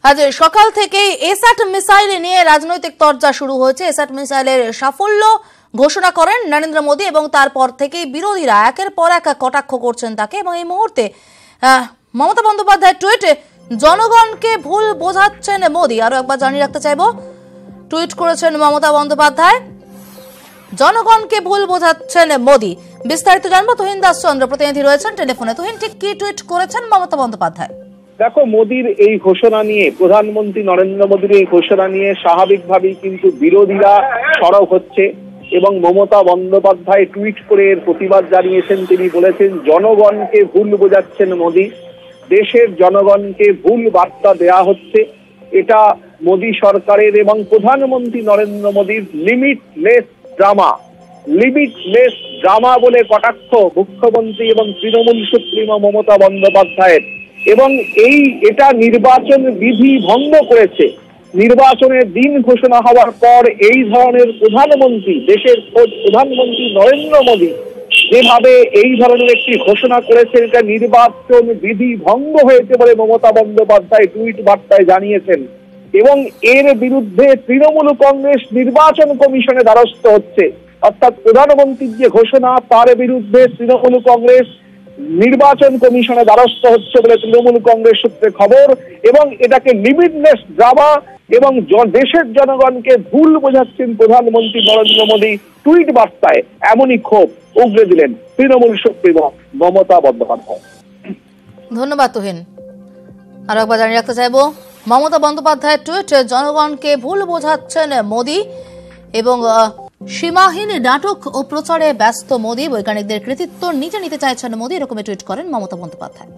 আজ সকাল থেকে এসআট মিসাইল নিয়ে রাজনৈতিক তরজা শুরু হয়েছে। এসআট মিসাইলের সাফল্য ঘোষণা করেন নরেন্দ্র মোদী এবং তারপর থেকেই বিরোধীরা একের পর এক কটাক্ষ করছেন তাকে। এবং এই মুহূর্তে মমতা বন্দ্যোপাধ্যায়ের টুইটে জনগণকে ভুল বোঝাচ্ছেন মোদী। আরো একবার জানিয়ে রাখতে চাইব, টুইট করেছেন মমতা বন্দ্যোপাধ্যায়, জনগণকে ভুল বোঝাচ্ছেন মোদী। বিস্তারিত জানবো, তুহিন দাস চন্দ্র প্রতিনিধি রয়েছেন টেলিফোনে। তুহিন, ঠিক কি টুইট করেছেন মমতা বন্দ্যোপাধ্যায়? দেখো, মোদীর এই ঘোষণা নিয়ে, প্রধানমন্ত্রী নরেন্দ্র মোদীর এই ঘোষণা নিয়ে স্বাভাবিকভাবেই কিন্তু বিরোধীরা সরব হচ্ছে এবং মমতা বন্দ্যোপাধ্যায় টুইট করে এর প্রতিবাদ জানিয়েছেন। তিনি বলেছেন জনগণকে ভুল বোঝাচ্ছেন মোদী, দেশের জনগণকে ভুল বার্তা দেয়া হচ্ছে। এটা মোদী সরকারের এবং প্রধানমন্ত্রী নরেন্দ্র মোদীর লিমিটলেস ড্রামা বলে কটাক্ষ মুখ্যমন্ত্রী এবং তৃণমূল সুপ্রিমো মমতা বন্দ্যোপাধ্যায়ের। এবং এটা নির্বাচন বিধি ভঙ্গ করেছে। নির্বাচনের দিন ঘোষণা হওয়ার পর এই ধরনের দেশের প্রধানমন্ত্রী নরেন্দ্র মোদী যেভাবে এই ধরনের একটি ঘোষণা করেছেন, এটা নির্বাচন বিধি ভঙ্গ হয়েছে বলে মমতা বন্দ্যোপাধ্যায় টুইট বার্তায় জানিয়েছেন। এবং এর বিরুদ্ধে তৃণমূল কংগ্রেস নির্বাচন কমিশনে দ্বারস্থ হচ্ছে। অর্থাৎ প্রধানমন্ত্রীর যে ঘোষণা, তার বিরুদ্ধে তৃণমূল কংগ্রেস নির্বাচন কমিশনে দ্বারস্থ হচ্ছে বলে তৃণমূল কংগ্রেস সূত্রে খবর। এবং এটাকে লিমিটলেস ড্রামা এবং দেশের জনগণকে ভুল বোঝাচ্ছেন প্রধানমন্ত্রী নরেন্দ্র মোদী টুইট বার্তায়, এমনই ক্ষোভ উগরে দিলেন তৃণমূল সুপ্রিমো মমতা বন্দ্যোপাধ্যায়। ধন্যবাদ তুহিন। আরো একবার জানিয়ে রাখতে চাইবো, মমতা বন্দ্যোপাধ্যায়ের টুইট, জনগণকে ভুল বোঝাচ্ছেন মোদী এবং সীমাহীন নাটক ও প্রচারে ব্যস্ত মোদী, বৈজ্ঞানিকদের কৃতিত্ব নিচে নিতে চাইছেন মোদী, এরকম টুইট করেন মমতা বন্দ্যোপাধ্যায়।